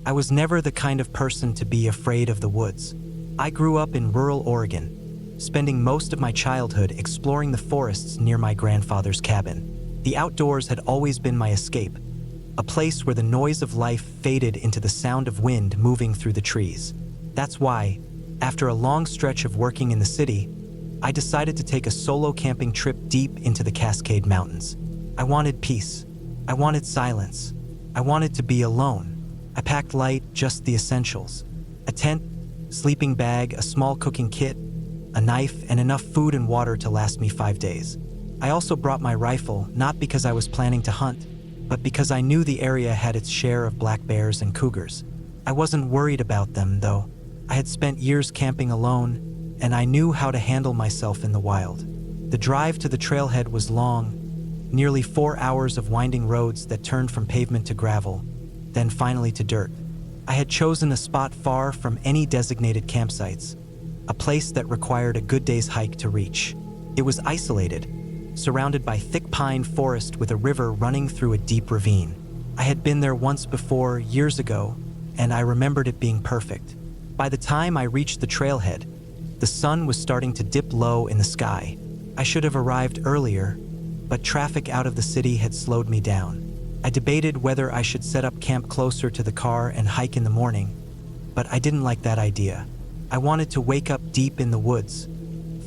I was never the kind of person to be afraid of the woods. I grew up in rural Oregon, spending most of my childhood exploring the forests near my grandfather's cabin. The outdoors had always been my escape, a place where the noise of life faded into the sound of wind moving through the trees. That's why, after a long stretch of working in the city, I decided to take a solo camping trip deep into the Cascade Mountains. I wanted peace. I wanted silence. I wanted to be alone. I packed light, just the essentials: a tent, sleeping bag, a small cooking kit, a knife, and enough food and water to last me 5 days. I also brought my rifle, not because I was planning to hunt, but because I knew the area had its share of black bears and cougars. I wasn't worried about them, though. I had spent years camping alone, and I knew how to handle myself in the wild. The drive to the trailhead was long, nearly 4 hours of winding roads that turned from pavement to gravel, then finally to dirt. I had chosen a spot far from any designated campsites, a place that required a good day's hike to reach. It was isolated, surrounded by thick pine forest with a river running through a deep ravine. I had been there once before, years ago, and I remembered it being perfect. By the time I reached the trailhead, the sun was starting to dip low in the sky. I should have arrived earlier, but traffic out of the city had slowed me down. I debated whether I should set up camp closer to the car and hike in the morning, but I didn't like that idea. I wanted to wake up deep in the woods,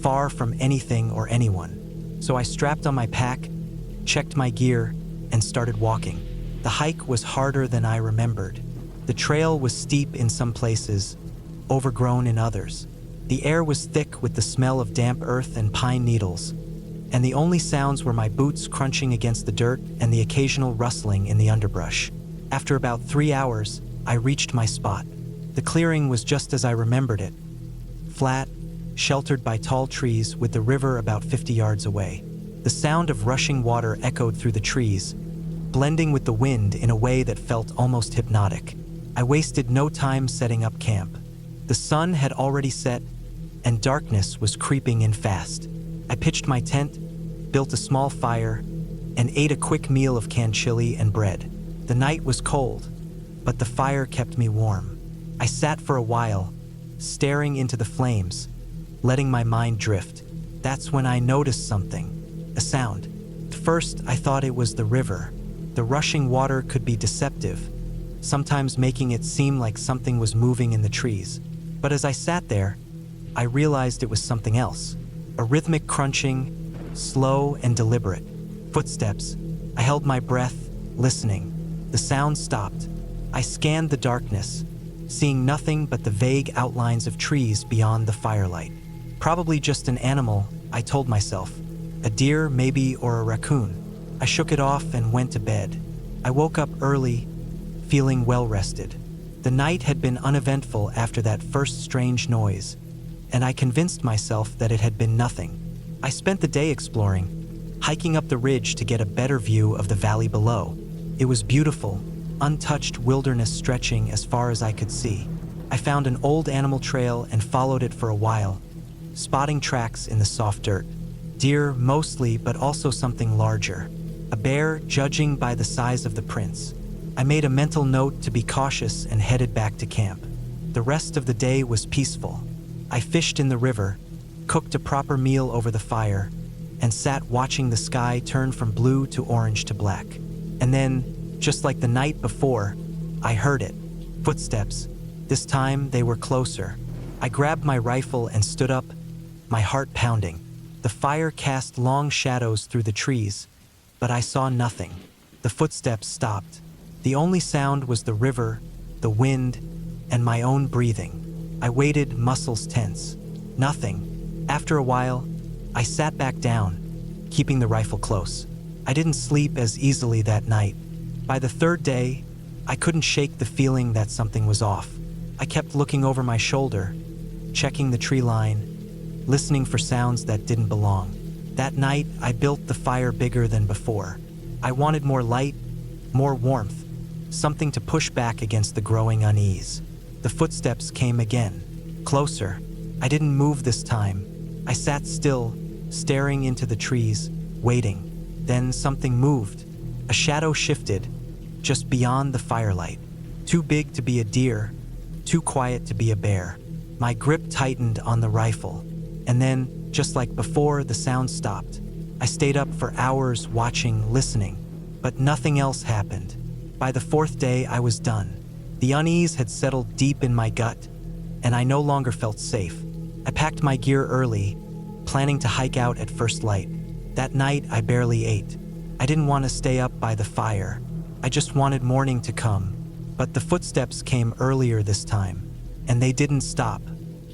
far from anything or anyone. So I strapped on my pack, checked my gear, and started walking. The hike was harder than I remembered. The trail was steep in some places, overgrown in others. The air was thick with the smell of damp earth and pine needles, and the only sounds were my boots crunching against the dirt and the occasional rustling in the underbrush. After about 3 hours, I reached my spot. The clearing was just as I remembered it: flat, sheltered by tall trees with the river about 50 yards away. The sound of rushing water echoed through the trees, blending with the wind in a way that felt almost hypnotic. I wasted no time setting up camp. The sun had already set, and darkness was creeping in fast. I pitched my tent, built a small fire, and ate a quick meal of canned chili and bread. The night was cold, but the fire kept me warm. I sat for a while, staring into the flames, letting my mind drift. That's when I noticed something, a sound. At first, I thought it was the river. The rushing water could be deceptive, sometimes making it seem like something was moving in the trees. But as I sat there, I realized it was something else. A rhythmic crunching, slow and deliberate. Footsteps. I held my breath, listening. The sound stopped. I scanned the darkness, seeing nothing but the vague outlines of trees beyond the firelight. Probably just an animal, I told myself. A deer, maybe, or a raccoon. I shook it off and went to bed. I woke up early, feeling well-rested. The night had been uneventful after that first strange noise, and I convinced myself that it had been nothing. I spent the day exploring, hiking up the ridge to get a better view of the valley below. It was beautiful, untouched wilderness stretching as far as I could see. I found an old animal trail and followed it for a while, spotting tracks in the soft dirt. Deer mostly, but also something larger. A bear, judging by the size of the prints. I made a mental note to be cautious and headed back to camp. The rest of the day was peaceful. I fished in the river, cooked a proper meal over the fire, and sat watching the sky turn from blue to orange to black. And then, just like the night before, I heard it. Footsteps. This time, they were closer. I grabbed my rifle and stood up, my heart pounding. The fire cast long shadows through the trees, but I saw nothing. The footsteps stopped. The only sound was the river, the wind, and my own breathing. I waited, muscles tense. Nothing. After a while, I sat back down, keeping the rifle close. I didn't sleep as easily that night. By the third day, I couldn't shake the feeling that something was off. I kept looking over my shoulder, checking the tree line, listening for sounds that didn't belong. That night, I built the fire bigger than before. I wanted more light, more warmth, something to push back against the growing unease. The footsteps came again, closer. I didn't move this time. I sat still, staring into the trees, waiting. Then something moved. A shadow shifted, just beyond the firelight. Too big to be a deer, too quiet to be a bear. My grip tightened on the rifle, and then, just like before, the sound stopped. I stayed up for hours watching, listening, but nothing else happened. By the fourth day, I was done. The unease had settled deep in my gut, and I no longer felt safe. I packed my gear early, planning to hike out at first light. That night, I barely ate. I didn't want to stay up by the fire. I just wanted morning to come. But the footsteps came earlier this time, and they didn't stop.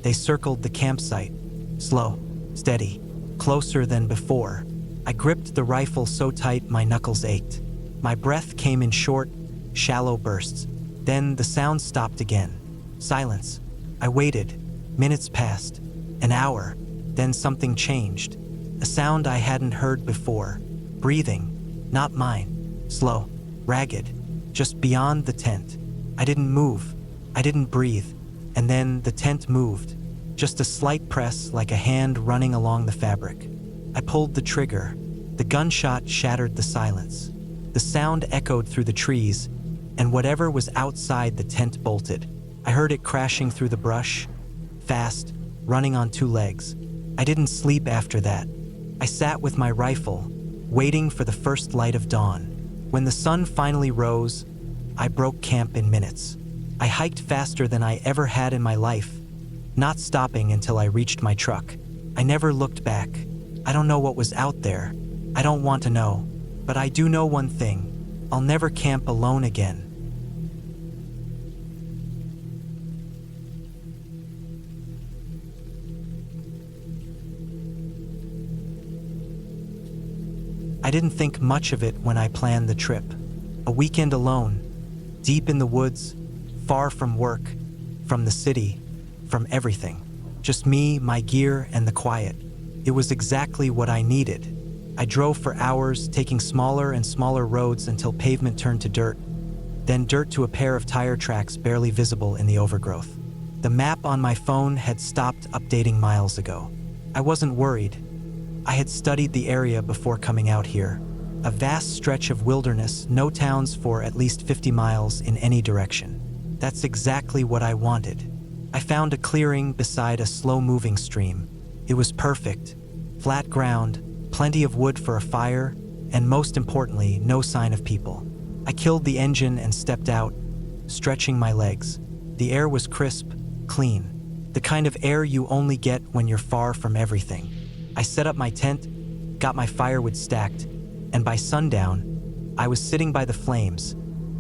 They circled the campsite, slow, steady, closer than before. I gripped the rifle so tight my knuckles ached. My breath came in short, shallow bursts. Then the sound stopped again. Silence. I waited. Minutes passed. An hour. Then something changed. A sound I hadn't heard before. Breathing. Not mine. Slow. Ragged. Just beyond the tent. I didn't move. I didn't breathe. And then the tent moved. Just a slight press, like a hand running along the fabric. I pulled the trigger. The gunshot shattered the silence. The sound echoed through the trees, and whatever was outside the tent bolted. I heard it crashing through the brush, fast, running on two legs. I didn't sleep after that. I sat with my rifle, waiting for the first light of dawn. When the sun finally rose, I broke camp in minutes. I hiked faster than I ever had in my life, not stopping until I reached my truck. I never looked back. I don't know what was out there. I don't want to know. But I do know one thing. I'll never camp alone again. I didn't think much of it when I planned the trip. A weekend alone, deep in the woods, far from work, from the city, from everything. Just me, my gear, and the quiet. It was exactly what I needed. I drove for hours, taking smaller and smaller roads until pavement turned to dirt, then dirt to a pair of tire tracks barely visible in the overgrowth. The map on my phone had stopped updating miles ago. I wasn't worried. I had studied the area before coming out here. A vast stretch of wilderness, no towns for at least 50 miles in any direction. That's exactly what I wanted. I found a clearing beside a slow-moving stream. It was perfect. Flat ground, plenty of wood for a fire, and most importantly, no sign of people. I killed the engine and stepped out, stretching my legs. The air was crisp, clean. The kind of air you only get when you're far from everything. I set up my tent, got my firewood stacked, and by sundown, I was sitting by the flames,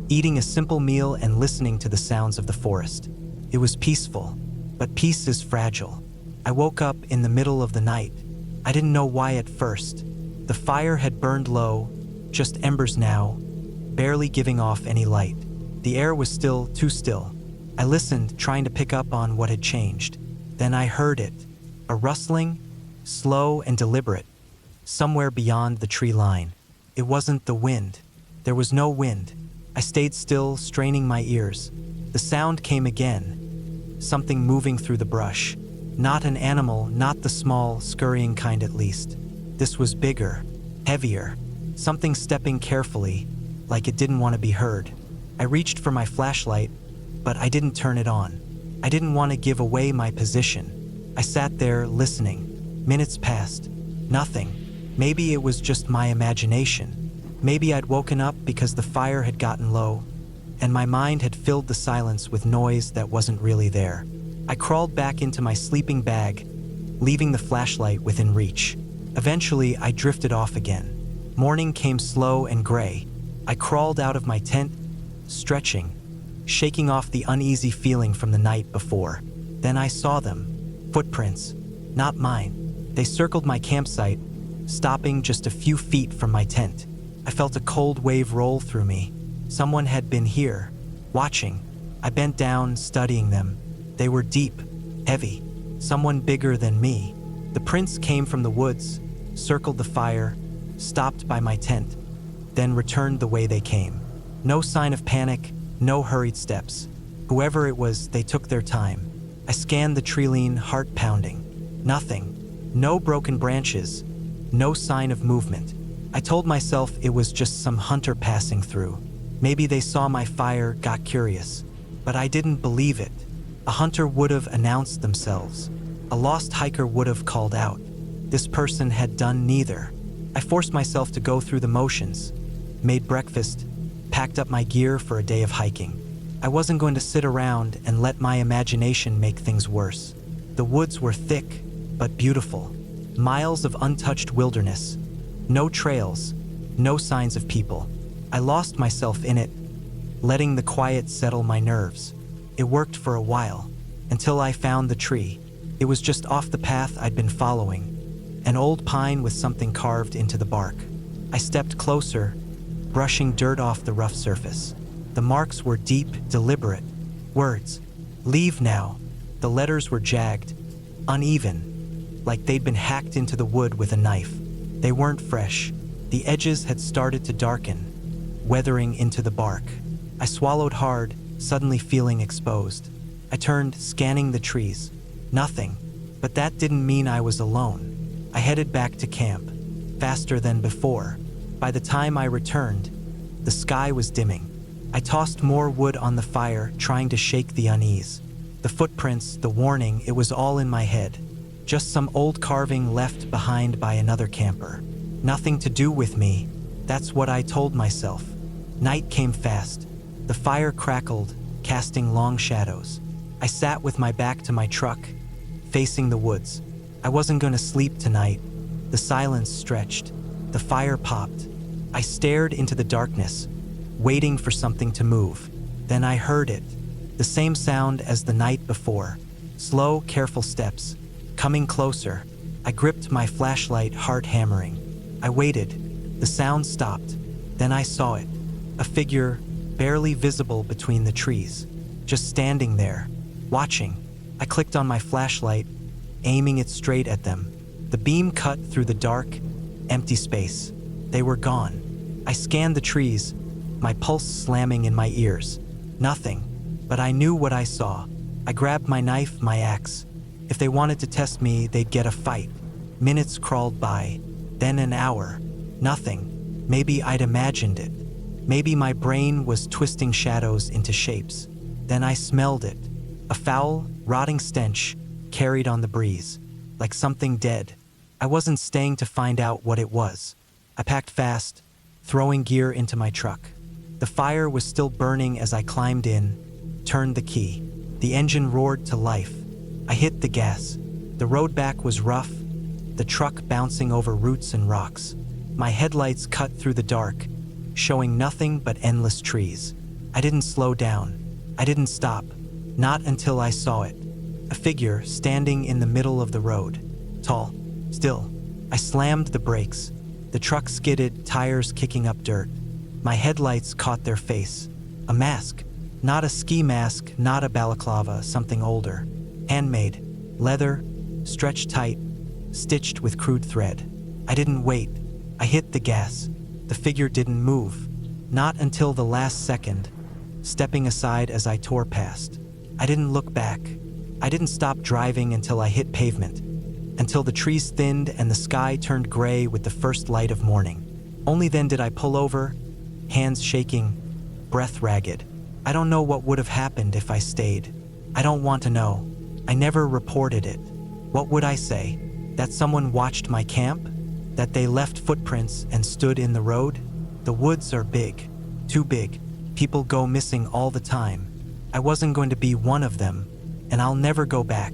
eating a simple meal and listening to the sounds of the forest. It was peaceful, but peace is fragile. I woke up in the middle of the night. I didn't know why at first. The fire had burned low, just embers now, barely giving off any light. The air was still too still. I listened, trying to pick up on what had changed. Then I heard it, a rustling, slow and deliberate, somewhere beyond the tree line. It wasn't the wind. There was no wind. I stayed still, straining my ears. The sound came again, something moving through the brush. Not an animal, not the small, scurrying kind at least. This was bigger, heavier, something stepping carefully, like it didn't want to be heard. I reached for my flashlight, but I didn't turn it on. I didn't want to give away my position. I sat there, listening. Minutes passed. Nothing. Maybe it was just my imagination. Maybe I'd woken up because the fire had gotten low, and my mind had filled the silence with noise that wasn't really there. I crawled back into my sleeping bag, leaving the flashlight within reach. Eventually, I drifted off again. Morning came slow and gray. I crawled out of my tent, stretching, shaking off the uneasy feeling from the night before. Then I saw them. Footprints. Not mine. They circled my campsite, stopping just a few feet from my tent. I felt a cold wave roll through me. Someone had been here, watching. I bent down, studying them. They were deep, heavy, someone bigger than me. The prints came from the woods, circled the fire, stopped by my tent, then returned the way they came. No sign of panic, no hurried steps. Whoever it was, they took their time. I scanned the tree-line, heart pounding. Nothing. No broken branches. No sign of movement. I told myself it was just some hunter passing through. Maybe they saw my fire, got curious. But I didn't believe it. A hunter would have announced themselves. A lost hiker would have called out. This person had done neither. I forced myself to go through the motions, made breakfast, packed up my gear for a day of hiking. I wasn't going to sit around and let my imagination make things worse. The woods were thick, but beautiful. Miles of untouched wilderness. No trails, no signs of people. I lost myself in it, letting the quiet settle my nerves. It worked for a while, until I found the tree. It was just off the path I'd been following, an old pine with something carved into the bark. I stepped closer, brushing dirt off the rough surface. The marks were deep, deliberate. Words. Leave now. The letters were jagged, uneven, like they'd been hacked into the wood with a knife. They weren't fresh. The edges had started to darken, weathering into the bark. I swallowed hard, suddenly feeling exposed. I turned, scanning the trees. Nothing. But that didn't mean I was alone. I headed back to camp, faster than before. By the time I returned, the sky was dimming. I tossed more wood on the fire, trying to shake the unease. The footprints, the warning, it was all in my head. Just some old carving left behind by another camper. Nothing to do with me. That's what I told myself. Night came fast. The fire crackled, casting long shadows. I sat with my back to my truck, facing the woods. I wasn't going to sleep tonight. The silence stretched. The fire popped. I stared into the darkness, waiting for something to move. Then I heard it. The same sound as the night before. Slow, careful steps. Coming closer. I gripped my flashlight, heart hammering. I waited. The sound stopped. Then I saw it. A figure, barely visible between the trees. Just standing there, watching. I clicked on my flashlight, aiming it straight at them. The beam cut through the dark, empty space. They were gone. I scanned the trees, my pulse slamming in my ears. Nothing, but I knew what I saw. I grabbed my knife, my axe. If they wanted to test me, they'd get a fight. Minutes crawled by, then an hour. Nothing. Maybe I'd imagined it. Maybe my brain was twisting shadows into shapes. Then I smelled it. A foul, rotting stench carried on the breeze, like something dead. I wasn't staying to find out what it was. I packed fast, throwing gear into my truck. The fire was still burning as I climbed in, turned the key. The engine roared to life. I hit the gas. The road back was rough, the truck bouncing over roots and rocks. My headlights cut through the dark, showing nothing but endless trees. I didn't slow down. I didn't stop. Not until I saw it. A figure standing in the middle of the road. Tall, still. I slammed the brakes. The truck skidded, tires kicking up dirt. My headlights caught their face. A mask. Not a ski mask, not a balaclava, something older. Handmade. Leather, stretched tight, stitched with crude thread. I didn't wait. I hit the gas. The figure didn't move. Not until the last second, stepping aside as I tore past. I didn't look back. I didn't stop driving until I hit pavement, until the trees thinned and the sky turned gray with the first light of morning. Only then did I pull over, hands shaking, breath ragged. I don't know what would have happened if I stayed. I don't want to know. I never reported it. What would I say? That someone watched my camp? That they left footprints and stood in the road? The woods are big, too big. People go missing all the time. I wasn't going to be one of them, and I'll never go back.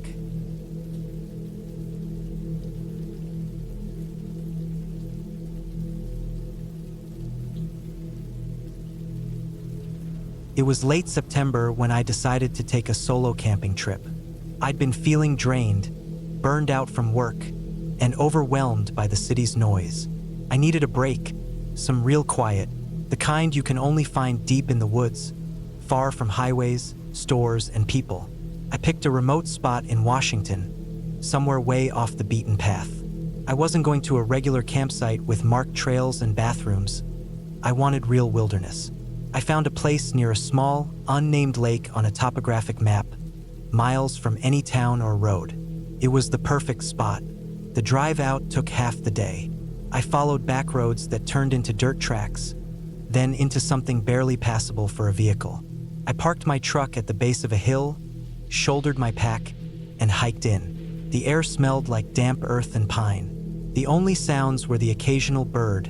It was late September when I decided to take a solo camping trip. I'd been feeling drained, burned out from work, and overwhelmed by the city's noise. I needed a break, some real quiet, the kind you can only find deep in the woods, far from highways, stores, and people. I picked a remote spot in Washington, somewhere way off the beaten path. I wasn't going to a regular campsite with marked trails and bathrooms. I wanted real wilderness. I found a place near a small, unnamed lake on a topographic map, miles from any town or road. It was the perfect spot. The drive out took half the day. I followed back roads that turned into dirt tracks, then into something barely passable for a vehicle. I parked my truck at the base of a hill, shouldered my pack, and hiked in. The air smelled like damp earth and pine. The only sounds were the occasional bird,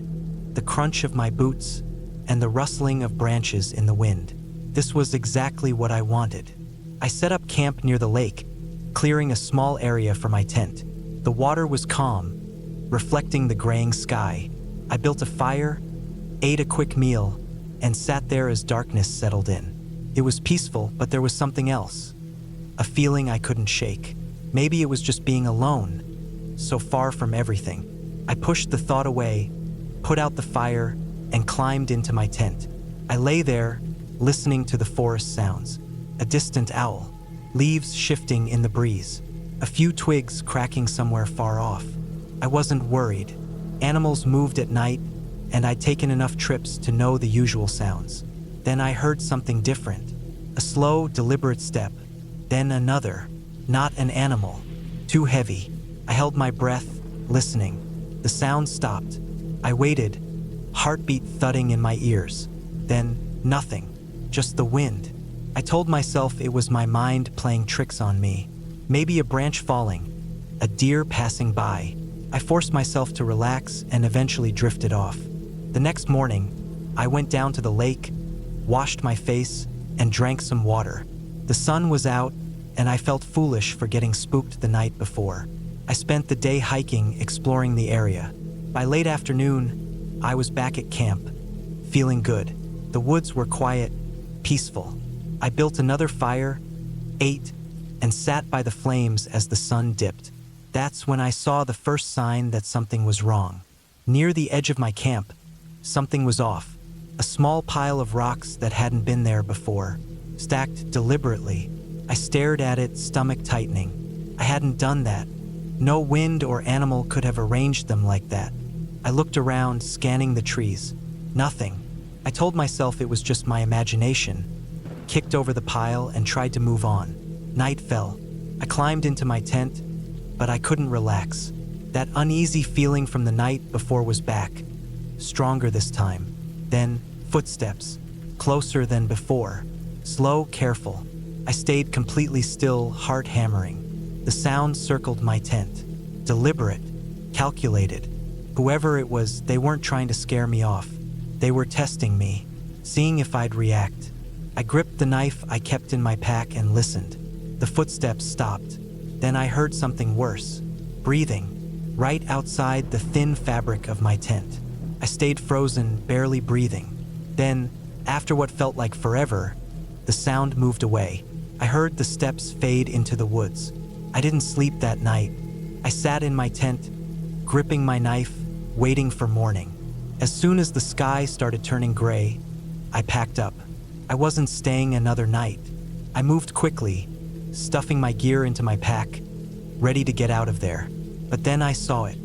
the crunch of my boots, and the rustling of branches in the wind. This was exactly what I wanted. I set up camp near the lake, clearing a small area for my tent. The water was calm, reflecting the graying sky. I built a fire, ate a quick meal, and sat there as darkness settled in. It was peaceful, but there was something else. A feeling I couldn't shake. Maybe it was just being alone, so far from everything. I pushed the thought away, put out the fire, and climbed into my tent. I lay there, listening to the forest sounds. A distant owl, leaves shifting in the breeze, a few twigs cracking somewhere far off. I wasn't worried. Animals moved at night, and I'd taken enough trips to know the usual sounds. Then I heard something different. A slow, deliberate step. Then another. Not an animal. Too heavy. I held my breath, listening. The sound stopped. I waited, heartbeat thudding in my ears. Then, nothing. Just the wind. I told myself it was my mind playing tricks on me. Maybe a branch falling, a deer passing by. I forced myself to relax and eventually drifted off. The next morning, I went down to the lake, washed my face, and drank some water. The sun was out, and I felt foolish for getting spooked the night before. I spent the day hiking, exploring the area. By late afternoon, I was back at camp, feeling good. The woods were quiet, peaceful. I built another fire, ate, and sat by the flames as the sun dipped. That's when I saw the first sign that something was wrong. Near the edge of my camp, something was off. A small pile of rocks that hadn't been there before, stacked deliberately. I stared at it, stomach tightening. I hadn't done that. No wind or animal could have arranged them like that. I looked around, scanning the trees. Nothing. I told myself it was just my imagination, kicked over the pile and tried to move on. Night fell. I climbed into my tent, but I couldn't relax. That uneasy feeling from the night before was back, stronger this time. Then, footsteps, closer than before, slow, careful. I stayed completely still, heart hammering. The sound circled my tent, deliberate, calculated. Whoever it was, they weren't trying to scare me off. They were testing me, seeing if I'd react. I gripped the knife I kept in my pack and listened. The footsteps stopped. Then I heard something worse, breathing, right outside the thin fabric of my tent. I stayed frozen, barely breathing. Then, after what felt like forever, the sound moved away. I heard the steps fade into the woods. I didn't sleep that night. I sat in my tent, gripping my knife, waiting for morning. As soon as the sky started turning gray, I packed up. I wasn't staying another night. I moved quickly, stuffing my gear into my pack, ready to get out of there. But then I saw it.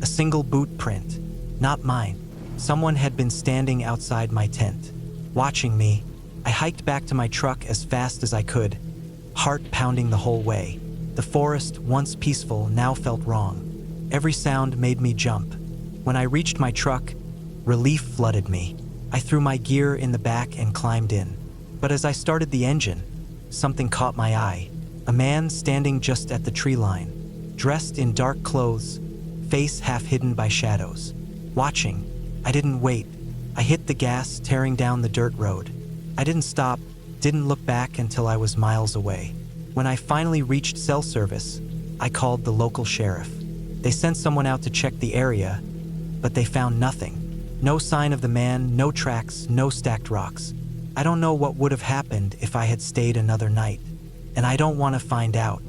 A single boot print. Not mine. Someone had been standing outside my tent, watching me. I hiked back to my truck as fast as I could, heart pounding the whole way. The forest, once peaceful, now felt wrong. Every sound made me jump. When I reached my truck, relief flooded me. I threw my gear in the back and climbed in. But as I started the engine, something caught my eye. A man standing just at the tree line, dressed in dark clothes, face half hidden by shadows. Watching, I didn't wait. I hit the gas, tearing down the dirt road. I didn't stop, didn't look back until I was miles away. When I finally reached cell service, I called the local sheriff. They sent someone out to check the area, but they found nothing. No sign of the man, no tracks, no stacked rocks. I don't know what would have happened if I had stayed another night, and I don't want to find out.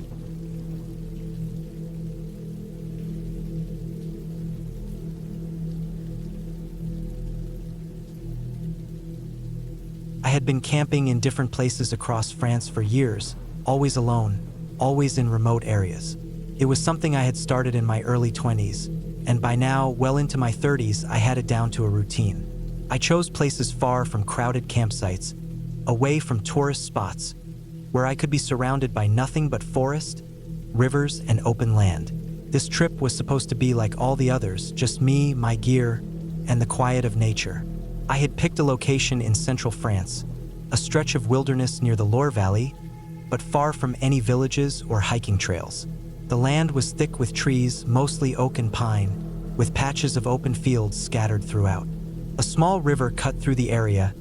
I had been camping in different places across France for years, always alone, always in remote areas. It was something I had started in my early 20s, and by now, well into my 30s, I had it down to a routine. I chose places far from crowded campsites, away from tourist spots, where I could be surrounded by nothing but forest, rivers, and open land. This trip was supposed to be like all the others, just me, my gear, and the quiet of nature. I had picked a location in central France, a stretch of wilderness near the Loire Valley, but far from any villages or hiking trails. The land was thick with trees, mostly oak and pine, with patches of open fields scattered throughout. A small river cut through the area,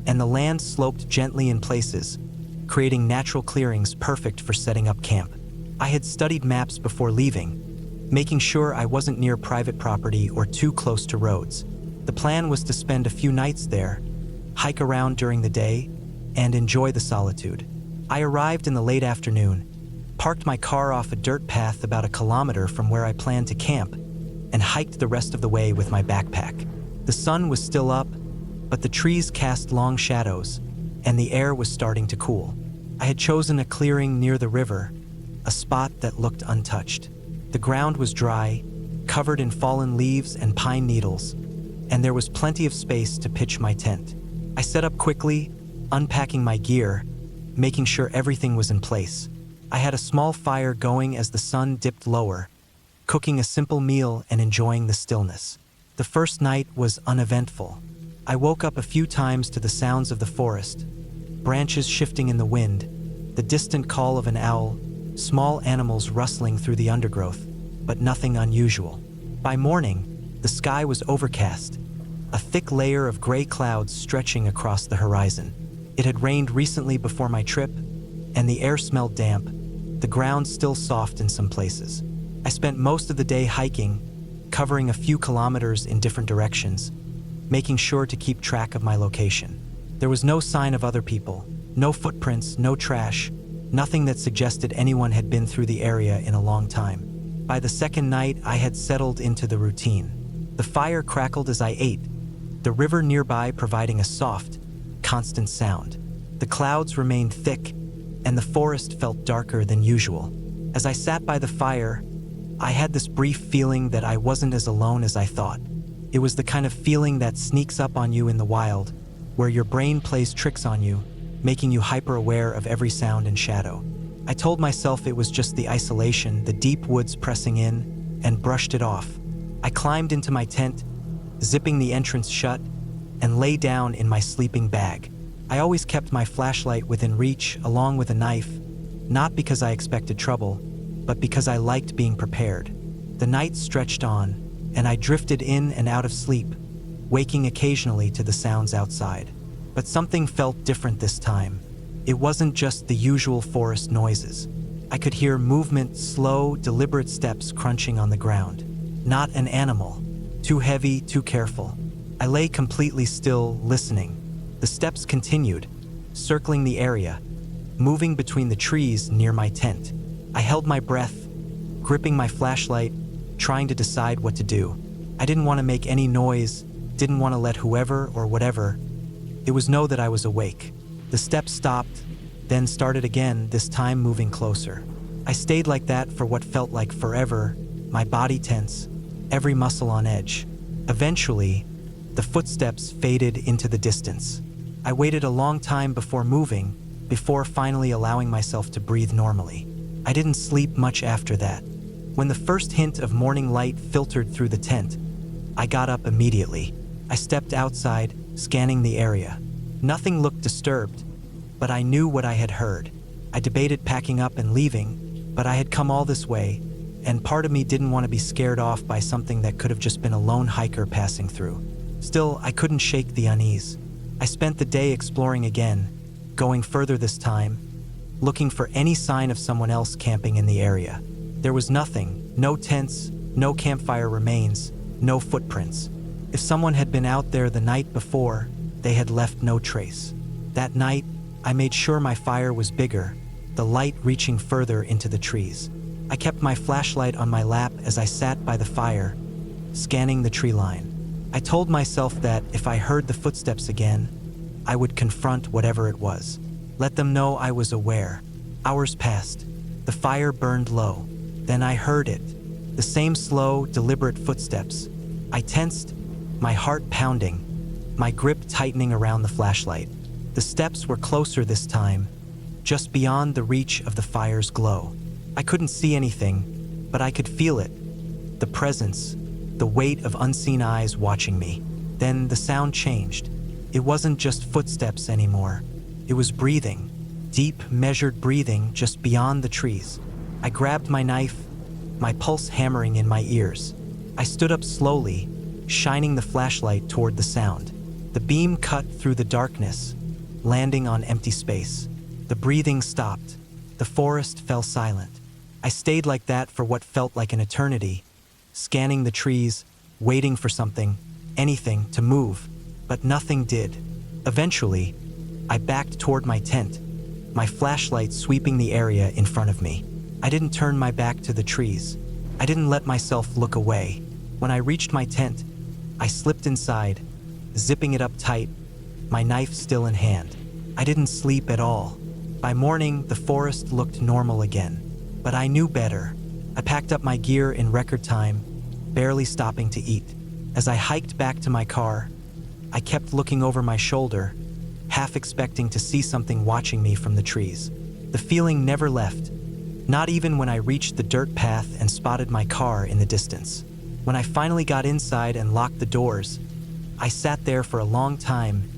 and the land sloped gently in places, creating natural clearings perfect for setting up camp. I had studied maps before leaving, making sure I wasn't near private property or too close to roads. The plan was to spend a few nights there, hike around during the day, and enjoy the solitude. I arrived in the late afternoon, parked my car off a dirt path about a kilometer from where I planned to camp, and hiked the rest of the way with my backpack. The sun was still up, but the trees cast long shadows, and the air was starting to cool. I had chosen a clearing near the river, a spot that looked untouched. The ground was dry, covered in fallen leaves and pine needles, and there was plenty of space to pitch my tent. I set up quickly, unpacking my gear, making sure everything was in place. I had a small fire going as the sun dipped lower, cooking a simple meal and enjoying the stillness. The first night was uneventful. I woke up a few times to the sounds of the forest, branches shifting in the wind, the distant call of an owl, small animals rustling through the undergrowth, but nothing unusual. By morning, the sky was overcast, a thick layer of gray clouds stretching across the horizon. It had rained recently before my trip, and the air smelled damp, the ground still soft in some places. I spent most of the day hiking, covering a few kilometers in different directions, making sure to keep track of my location. There was no sign of other people, no footprints, no trash, nothing that suggested anyone had been through the area in a long time. By the second night, I had settled into the routine. The fire crackled as I ate, the river nearby providing a soft, constant sound. The clouds remained thick, and the forest felt darker than usual. As I sat by the fire, I had this brief feeling that I wasn't as alone as I thought. It was the kind of feeling that sneaks up on you in the wild, where your brain plays tricks on you, making you hyper-aware of every sound and shadow. I told myself it was just the isolation, the deep woods pressing in, and brushed it off. I climbed into my tent, zipping the entrance shut, and lay down in my sleeping bag. I always kept my flashlight within reach, along with a knife, not because I expected trouble, but because I liked being prepared. The night stretched on, and I drifted in and out of sleep, waking occasionally to the sounds outside. But something felt different this time. It wasn't just the usual forest noises. I could hear movement, slow, deliberate steps crunching on the ground. Not an animal. Too heavy, too careful. I lay completely still, listening. The steps continued, circling the area, moving between the trees near my tent. I held my breath, gripping my flashlight, trying to decide what to do. I didn't want to make any noise, didn't want to let whoever or whatever. It was know that I was awake. The steps stopped, then started again, this time moving closer. I stayed like that for what felt like forever, my body tense, every muscle on edge. Eventually, the footsteps faded into the distance. I waited a long time before moving, before finally allowing myself to breathe normally. I didn't sleep much after that. When the first hint of morning light filtered through the tent, I got up immediately. I stepped outside, scanning the area. Nothing looked disturbed, but I knew what I had heard. I debated packing up and leaving, but I had come all this way, and part of me didn't want to be scared off by something that could have just been a lone hiker passing through. Still, I couldn't shake the unease. I spent the day exploring again, going further this time, looking for any sign of someone else camping in the area. There was nothing, no tents, no campfire remains, no footprints. If someone had been out there the night before, they had left no trace. That night, I made sure my fire was bigger, the light reaching further into the trees. I kept my flashlight on my lap as I sat by the fire, scanning the tree line. I told myself that if I heard the footsteps again, I would confront whatever it was. Let them know I was aware. Hours passed. The fire burned low. Then I heard it. The same slow, deliberate footsteps. I tensed, my heart pounding, my grip tightening around the flashlight. The steps were closer this time, just beyond the reach of the fire's glow. I couldn't see anything, but I could feel it. The presence, the weight of unseen eyes watching me. Then the sound changed. It wasn't just footsteps anymore. It was breathing. Deep, measured breathing just beyond the trees. I grabbed my knife, my pulse hammering in my ears. I stood up slowly, shining the flashlight toward the sound. The beam cut through the darkness, landing on empty space. The breathing stopped. The forest fell silent. I stayed like that for what felt like an eternity, scanning the trees, waiting for something, anything, to move, but nothing did. Eventually, I backed toward my tent, my flashlight sweeping the area in front of me. I didn't turn my back to the trees. I didn't let myself look away. When I reached my tent, I slipped inside, zipping it up tight, my knife still in hand. I didn't sleep at all. By morning, the forest looked normal again, but I knew better. I packed up my gear in record time, barely stopping to eat. As I hiked back to my car, I kept looking over my shoulder, half expecting to see something watching me from the trees. The feeling never left, not even when I reached the dirt path and spotted my car in the distance. When I finally got inside and locked the doors, I sat there for a long time,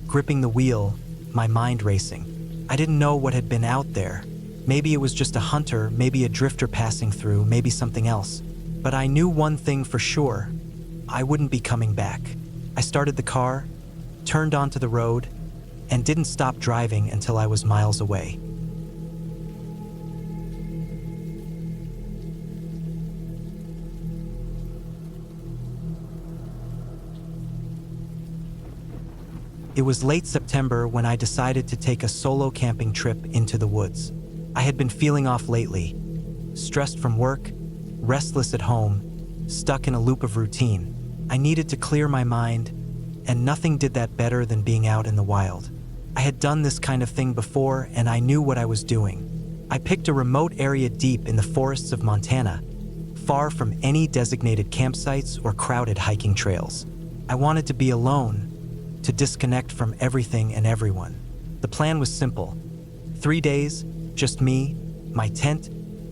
gripping the wheel, my mind racing. I didn't know what had been out there. Maybe it was just a hunter, maybe a drifter passing through, maybe something else. But I knew one thing for sure: I wouldn't be coming back. I started the car, turned onto the road, and didn't stop driving until I was miles away. It was late September when I decided to take a solo camping trip into the woods. I had been feeling off lately, stressed from work, restless at home, stuck in a loop of routine. I needed to clear my mind, and nothing did that better than being out in the wild. I had done this kind of thing before, and I knew what I was doing. I picked a remote area deep in the forests of Montana, far from any designated campsites or crowded hiking trails. I wanted to be alone, to disconnect from everything and everyone. The plan was simple. 3 days, just me, my tent,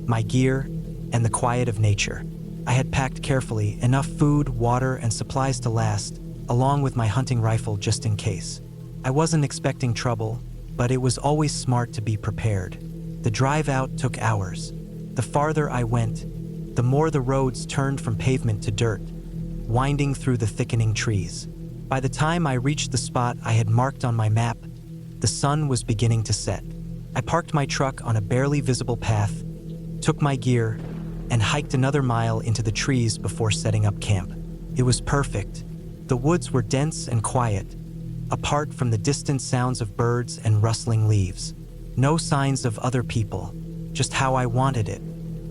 my gear, and the quiet of nature. I had packed carefully, enough food, water, and supplies to last, along with my hunting rifle just in case. I wasn't expecting trouble, but it was always smart to be prepared. The drive out took hours. The farther I went, the more the roads turned from pavement to dirt, winding through the thickening trees. By the time I reached the spot I had marked on my map, the sun was beginning to set. I parked my truck on a barely visible path, took my gear, and hiked another mile into the trees before setting up camp. It was perfect. The woods were dense and quiet, apart from the distant sounds of birds and rustling leaves. No signs of other people, just how I wanted it.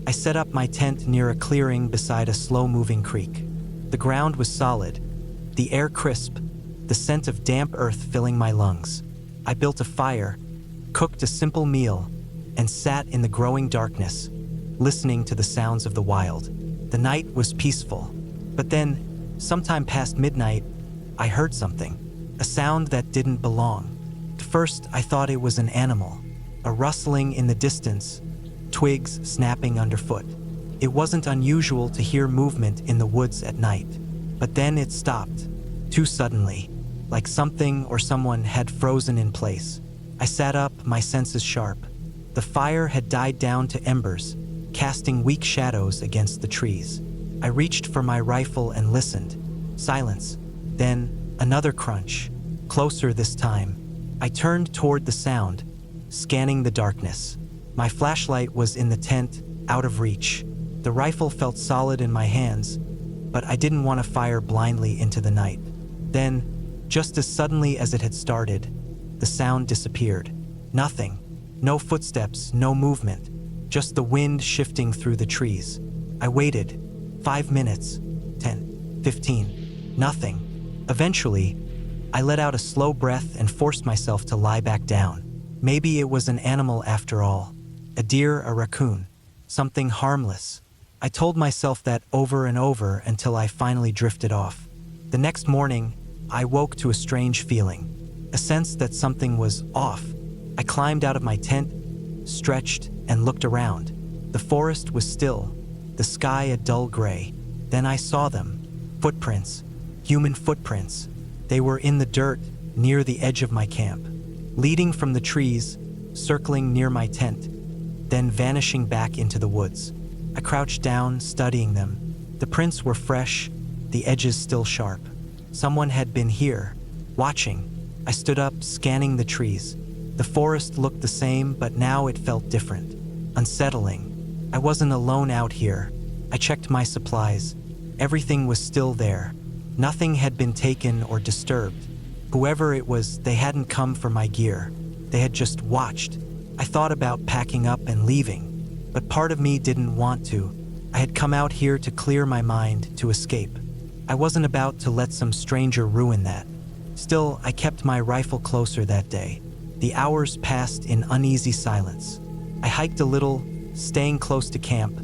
I set up my tent near a clearing beside a slow-moving creek. The ground was solid, the air crisp, the scent of damp earth filling my lungs. I built a fire, cooked a simple meal, and sat in the growing darkness, listening to the sounds of the wild. The night was peaceful, but then, sometime past midnight, I heard something, a sound that didn't belong. At first, I thought it was an animal, a rustling in the distance, twigs snapping underfoot. It wasn't unusual to hear movement in the woods at night. But then it stopped, too suddenly, like something or someone had frozen in place. I sat up, my senses sharp. The fire had died down to embers, casting weak shadows against the trees. I reached for my rifle and listened. Silence. Then, another crunch. Closer this time. I turned toward the sound, scanning the darkness. My flashlight was in the tent, out of reach. The rifle felt solid in my hands, but I didn't want to fire blindly into the night. Then, just as suddenly as it had started, the sound disappeared. Nothing. No footsteps, no movement. Just the wind shifting through the trees. I waited. 5 minutes. 10. 15. Nothing. Eventually, I let out a slow breath and forced myself to lie back down. Maybe it was an animal after all. A deer, a raccoon. Something harmless. I told myself that over and over until I finally drifted off. The next morning, I woke to a strange feeling, a sense that something was off. I climbed out of my tent, stretched, and looked around. The forest was still, the sky a dull gray. Then I saw them. Footprints. Human footprints. They were in the dirt, near the edge of my camp, leading from the trees, circling near my tent, then vanishing back into the woods. I crouched down, studying them. The prints were fresh, the edges still sharp. Someone had been here, watching. I stood up, scanning the trees. The forest looked the same, but now it felt different, unsettling. I wasn't alone out here. I checked my supplies. Everything was still there. Nothing had been taken or disturbed. Whoever it was, they hadn't come for my gear. They had just watched. I thought about packing up and leaving, but part of me didn't want to. I had come out here to clear my mind, to escape. I wasn't about to let some stranger ruin that. Still, I kept my rifle closer that day. The hours passed in uneasy silence. I hiked a little, staying close to camp,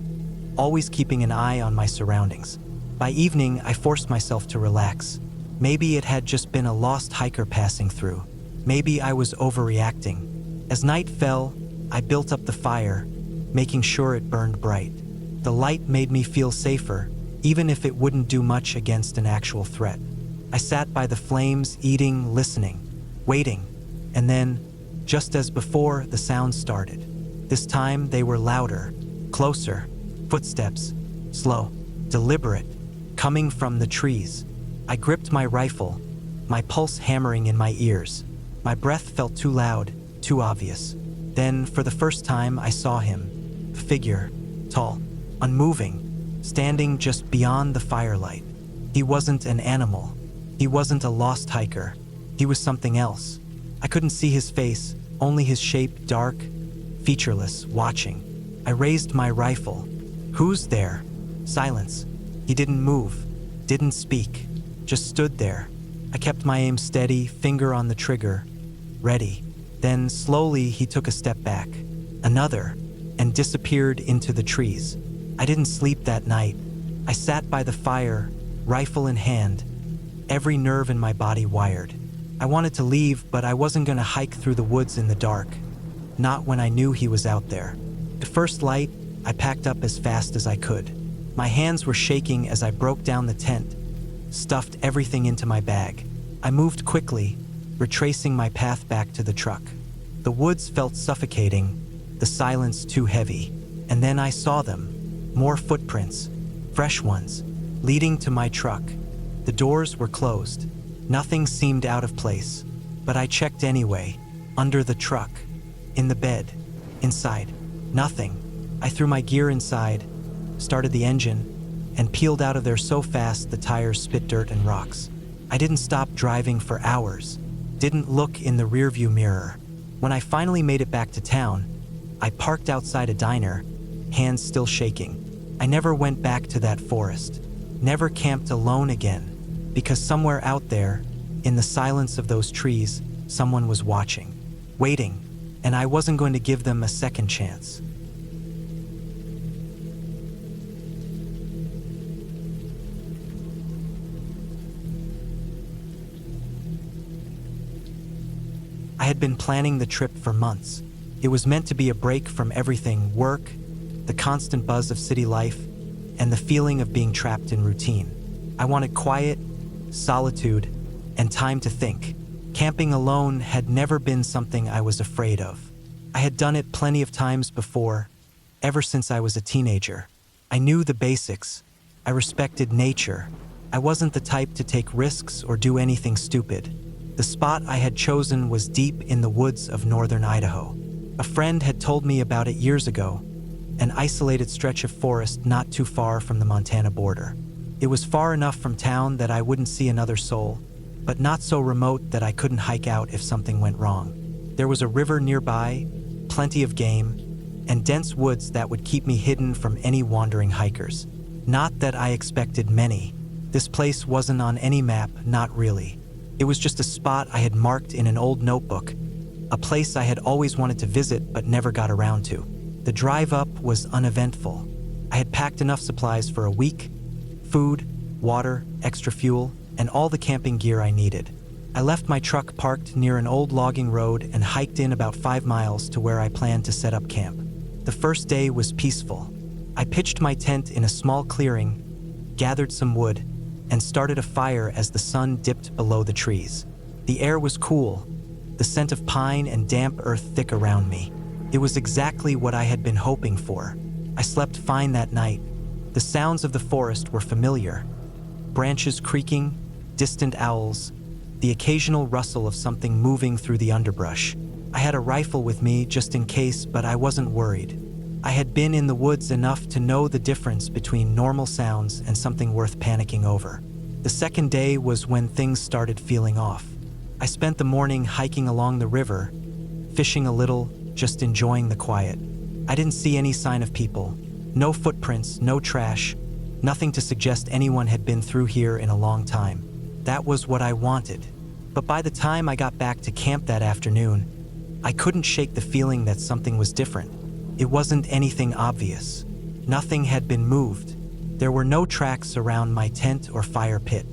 always keeping an eye on my surroundings. By evening, I forced myself to relax. Maybe it had just been a lost hiker passing through. Maybe I was overreacting. As night fell, I built up the fire, making sure it burned bright. The light made me feel safer, even if it wouldn't do much against an actual threat. I sat by the flames, eating, listening, waiting, and then, just as before, the sounds started. This time, they were louder, closer, footsteps, slow, deliberate, coming from the trees. I gripped my rifle, my pulse hammering in my ears. My breath felt too loud, too obvious. Then, for the first time, I saw him. A figure, tall, unmoving, standing just beyond the firelight. He wasn't an animal. He wasn't a lost hiker. He was something else. I couldn't see his face, only his shape, dark, featureless, watching. I raised my rifle. "Who's there?" Silence. He didn't move, didn't speak, just stood there. I kept my aim steady, finger on the trigger, ready. Then, slowly, he took a step back, another, and disappeared into the trees. I didn't sleep that night. I sat by the fire, rifle in hand, every nerve in my body wired. I wanted to leave, but I wasn't going to hike through the woods in the dark. Not when I knew he was out there. The first light, I packed up as fast as I could. My hands were shaking as I broke down the tent, stuffed everything into my bag. I moved quickly, retracing my path back to the truck. The woods felt suffocating, the silence too heavy. And then I saw them. More footprints, fresh ones, leading to my truck. The doors were closed. Nothing seemed out of place, but I checked anyway. Under the truck, in the bed, inside, nothing. I threw my gear inside, started the engine, and peeled out of there so fast the tires spit dirt and rocks. I didn't stop driving for hours, didn't look in the rearview mirror. When I finally made it back to town, I parked outside a diner, hands still shaking. I never went back to that forest, never camped alone again, because somewhere out there, in the silence of those trees, someone was watching, waiting, and I wasn't going to give them a second chance. I had been planning the trip for months. It was meant to be a break from everything: work, the constant buzz of city life, and the feeling of being trapped in routine. I wanted quiet, solitude, and time to think. Camping alone had never been something I was afraid of. I had done it plenty of times before, ever since I was a teenager. I knew the basics. I respected nature. I wasn't the type to take risks or do anything stupid. The spot I had chosen was deep in the woods of northern Idaho. A friend had told me about it years ago, an isolated stretch of forest not too far from the Montana border. It was far enough from town that I wouldn't see another soul, but not so remote that I couldn't hike out if something went wrong. There was a river nearby, plenty of game, and dense woods that would keep me hidden from any wandering hikers. Not that I expected many. This place wasn't on any map, not really. It was just a spot I had marked in an old notebook, a place I had always wanted to visit but never got around to. The drive up was uneventful. I had packed enough supplies for a week: food, water, extra fuel, and all the camping gear I needed. I left my truck parked near an old logging road and hiked in about 5 miles to where I planned to set up camp. The first day was peaceful. I pitched my tent in a small clearing, gathered some wood, and started a fire as the sun dipped below the trees. The air was cool, the scent of pine and damp earth thick around me. It was exactly what I had been hoping for. I slept fine that night. The sounds of the forest were familiar. Branches creaking, distant owls, the occasional rustle of something moving through the underbrush. I had a rifle with me just in case, but I wasn't worried. I had been in the woods enough to know the difference between normal sounds and something worth panicking over. The second day was when things started feeling off. I spent the morning hiking along the river, fishing a little, just enjoying the quiet. I didn't see any sign of people. No footprints, no trash, nothing to suggest anyone had been through here in a long time. That was what I wanted. But by the time I got back to camp that afternoon, I couldn't shake the feeling that something was different. It wasn't anything obvious. Nothing had been moved. There were no tracks around my tent or fire pit.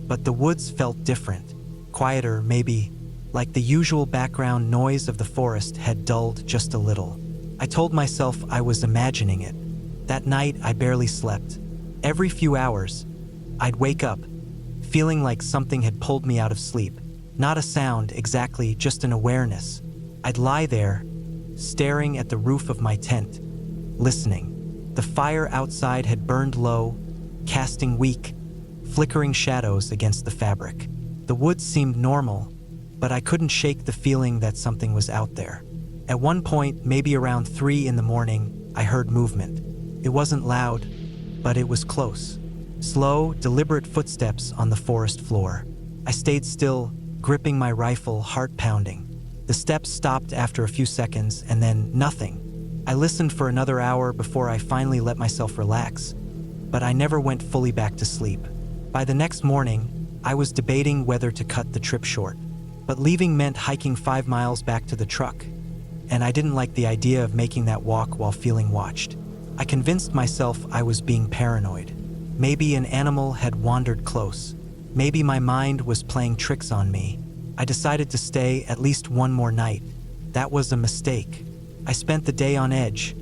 But the woods felt different. Quieter, maybe, like the usual background noise of the forest had dulled just a little. I told myself I was imagining it. That night, I barely slept. Every few hours, I'd wake up, feeling like something had pulled me out of sleep. Not a sound exactly, just an awareness. I'd lie there, staring at the roof of my tent, listening. The fire outside had burned low, casting weak, flickering shadows against the fabric. The woods seemed normal, but I couldn't shake the feeling that something was out there. At one point, maybe around 3 in the morning, I heard movement. It wasn't loud, but it was close. Slow, deliberate footsteps on the forest floor. I stayed still, gripping my rifle, heart pounding. The steps stopped after a few seconds, and then nothing. I listened for another hour before I finally let myself relax, but I never went fully back to sleep. By the next morning, I was debating whether to cut the trip short, but leaving meant hiking 5 miles back to the truck, and I didn't like the idea of making that walk while feeling watched. I convinced myself I was being paranoid. Maybe an animal had wandered close. Maybe my mind was playing tricks on me. I decided to stay at least one more night. That was a mistake. I spent the day on edge,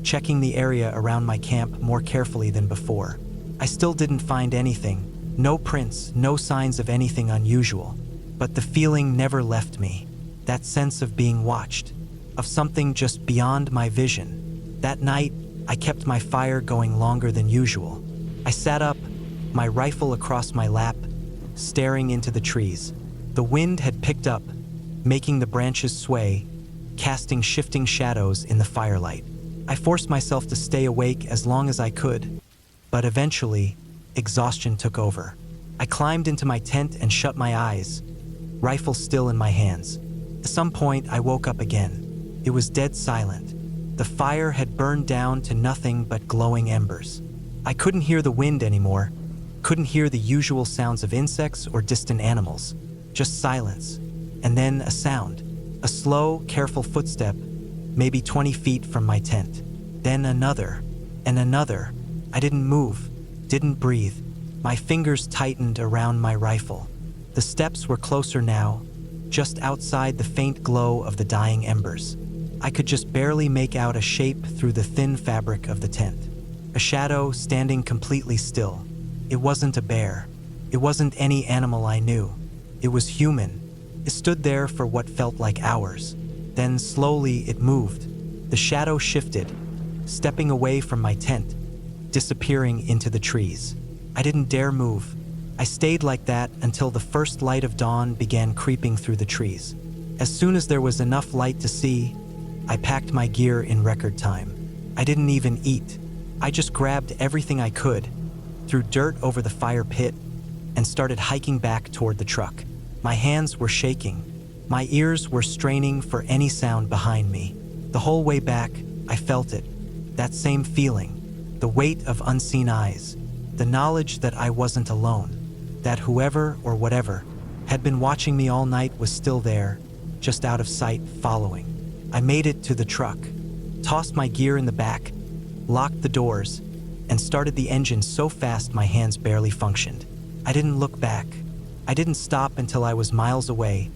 checking the area around my camp more carefully than before. I still didn't find anything. No prints, no signs of anything unusual. But the feeling never left me. That sense of being watched, of something just beyond my vision. That night, I kept my fire going longer than usual. I sat up, my rifle across my lap, staring into the trees. The wind had picked up, making the branches sway, casting shifting shadows in the firelight. I forced myself to stay awake as long as I could, but eventually, exhaustion took over. I climbed into my tent and shut my eyes, rifle still in my hands. At some point, I woke up again. It was dead silent. The fire had burned down to nothing but glowing embers. I couldn't hear the wind anymore, couldn't hear the usual sounds of insects or distant animals. Just silence, and then a sound. A slow, careful footstep, maybe 20 feet from my tent. Then another, and another. I didn't move, didn't breathe. My fingers tightened around my rifle. The steps were closer now, just outside the faint glow of the dying embers. I could just barely make out a shape through the thin fabric of the tent. A shadow standing completely still. It wasn't a bear. It wasn't any animal I knew. It was human. It stood there for what felt like hours. Then slowly it moved. The shadow shifted, stepping away from my tent, disappearing into the trees. I didn't dare move. I stayed like that until the first light of dawn began creeping through the trees. As soon as there was enough light to see, I packed my gear in record time. I didn't even eat. I just grabbed everything I could, threw dirt over the fire pit, and started hiking back toward the truck. My hands were shaking. My ears were straining for any sound behind me. The whole way back, I felt it. That same feeling. The weight of unseen eyes. The knowledge that I wasn't alone. That whoever or whatever had been watching me all night was still there, just out of sight, following. I made it to the truck, tossed my gear in the back, locked the doors, and started the engine so fast my hands barely functioned. I didn't look back. I didn't stop until I was miles away,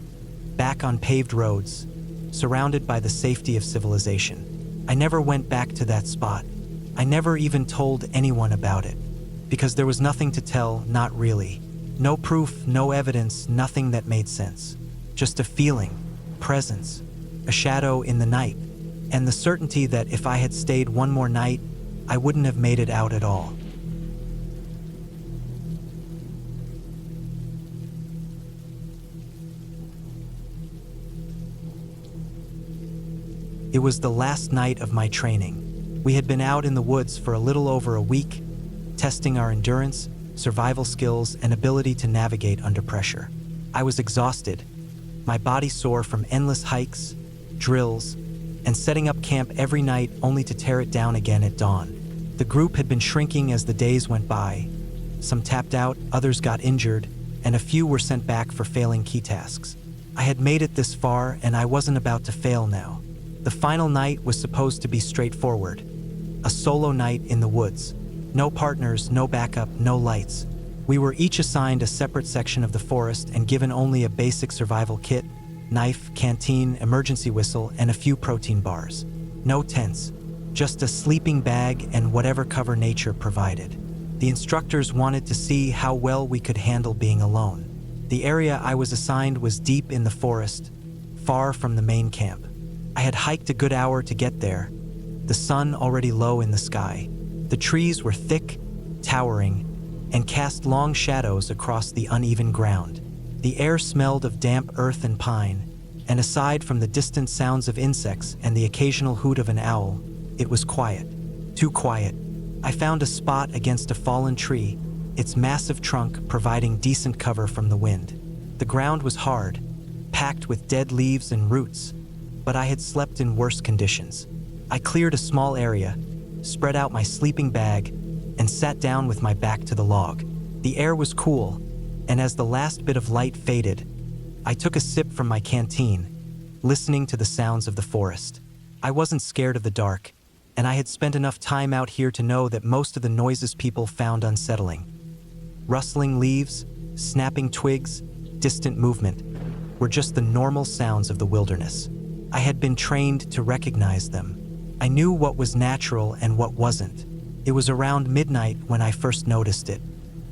back on paved roads, surrounded by the safety of civilization. I never went back to that spot. I never even told anyone about it, because there was nothing to tell, not really. No proof, no evidence, nothing that made sense. just a feeling, presence, a shadow in the night, and the certainty that if I had stayed one more night, I wouldn't have made it out at all. It was the last night of my training. We had been out in the woods for a little over a week, testing our endurance, survival skills, and ability to navigate under pressure. I was exhausted, my body sore from endless hikes, drills, and setting up camp every night only to tear it down again at dawn. The group had been shrinking as the days went by. Some tapped out, others got injured, and a few were sent back for failing key tasks. I had made it this far, and I wasn't about to fail now. The final night was supposed to be straightforward. A solo night in the woods. No partners, no backup, no lights. We were each assigned a separate section of the forest and given only a basic survival kit, knife, canteen, emergency whistle, and a few protein bars. No tents, just a sleeping bag and whatever cover nature provided. The instructors wanted to see how well we could handle being alone. The area I was assigned was deep in the forest, far from the main camp. I had hiked a good hour to get there, the sun already low in the sky. The trees were thick, towering, and cast long shadows across the uneven ground. The air smelled of damp earth and pine, and aside from the distant sounds of insects and the occasional hoot of an owl, it was quiet. Too quiet. I found a spot against a fallen tree, its massive trunk providing decent cover from the wind. The ground was hard, packed with dead leaves and roots, but I had slept in worse conditions. I cleared a small area, spread out my sleeping bag, and sat down with my back to the log. The air was cool, and as the last bit of light faded, I took a sip from my canteen, listening to the sounds of the forest. I wasn't scared of the dark, and I had spent enough time out here to know that most of the noises people found unsettling. Rustling leaves, snapping twigs, distant movement were just the normal sounds of the wilderness. I had been trained to recognize them. I knew what was natural and what wasn't. It was around midnight when I first noticed it.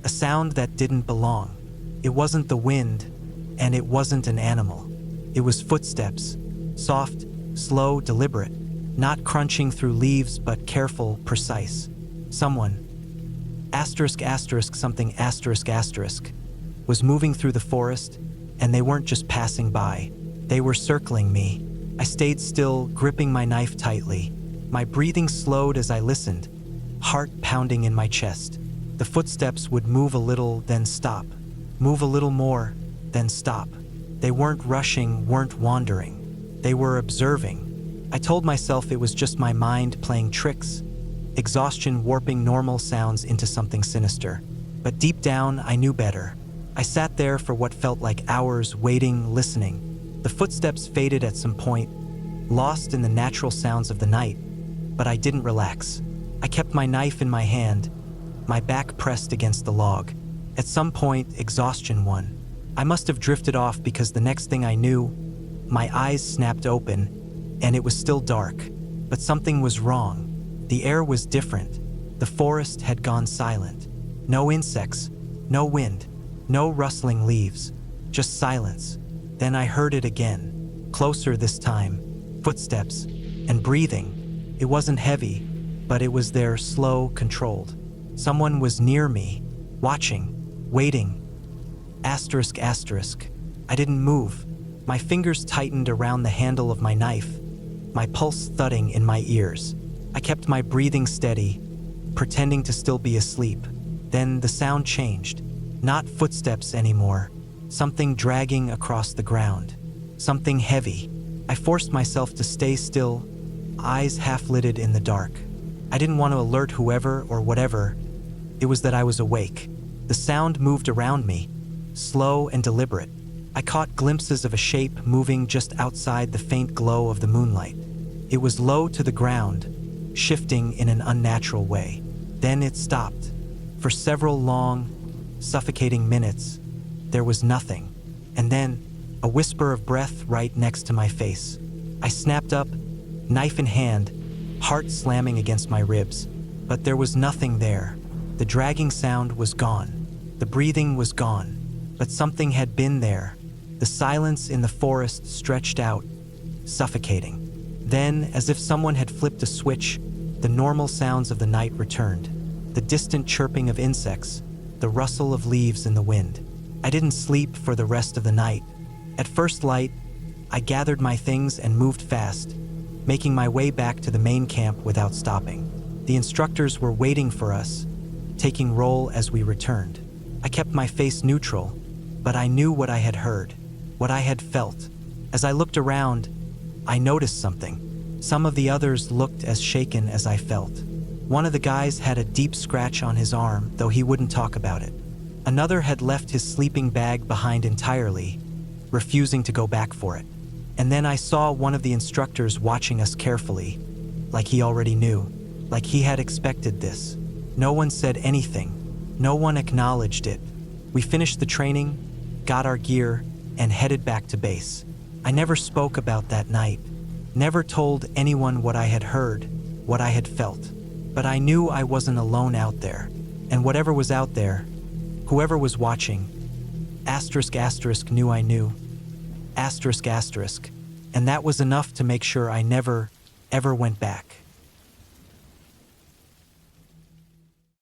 A sound that didn't belong. It wasn't the wind, and it wasn't an animal. It was footsteps, soft, slow, deliberate, not crunching through leaves but careful, precise. Someone, something, was moving through the forest, and they weren't just passing by. They were circling me. I stayed still, gripping my knife tightly. My breathing slowed as I listened, heart pounding in my chest. The footsteps would move a little, then stop. Move a little more, then stop. They weren't rushing, weren't wandering. They were observing. I told myself it was just my mind playing tricks, exhaustion warping normal sounds into something sinister. But deep down, I knew better. I sat there for what felt like hours, waiting, listening. The footsteps faded at some point, lost in the natural sounds of the night, but I didn't relax. I kept my knife in my hand, my back pressed against the log. At some point, exhaustion won. I must have drifted off because the next thing I knew, my eyes snapped open, and it was still dark. But something was wrong. The air was different. The forest had gone silent. No insects, no wind, no rustling leaves, just silence. Then I heard it again, closer this time, footsteps, and breathing. It wasn't heavy, but it was there, slow, controlled. Someone was near me, watching, waiting. Asterisk. I didn't move. My fingers tightened around the handle of my knife, my pulse thudding in my ears. I kept my breathing steady, pretending to still be asleep. Then the sound changed. Not footsteps anymore. Something dragging across the ground. Something heavy. I forced myself to stay still, eyes half-lidded in the dark. I didn't want to alert whoever or whatever. It was that I was awake. The sound moved around me, slow and deliberate. I caught glimpses of a shape moving just outside the faint glow of the moonlight. It was low to the ground, shifting in an unnatural way. Then it stopped. For several long, suffocating minutes, there was nothing. And then, a whisper of breath right next to my face. I snapped up, knife in hand, heart slamming against my ribs. But there was nothing there. The dragging sound was gone. The breathing was gone. But something had been there. The silence in the forest stretched out, suffocating. Then, as if someone had flipped a switch, the normal sounds of the night returned. The distant chirping of insects, the rustle of leaves in the wind. I didn't sleep for the rest of the night. At first light, I gathered my things and moved fast, making my way back to the main camp without stopping. The instructors were waiting for us, taking roll as we returned. I kept my face neutral, but I knew what I had heard, what I had felt. As I looked around, I noticed something. Some of the others looked as shaken as I felt. One of the guys had a deep scratch on his arm, though he wouldn't talk about it. Another had left his sleeping bag behind entirely, refusing to go back for it. And then I saw one of the instructors watching us carefully, like he already knew, like he had expected this. No one said anything. No one acknowledged it. We finished the training, got our gear, and headed back to base. I never spoke about that night, never told anyone what I had heard, what I had felt. But I knew I wasn't alone out there, and whatever was out there, whoever was watching, *** knew I knew, ***, and that was enough to make sure I never, ever went back.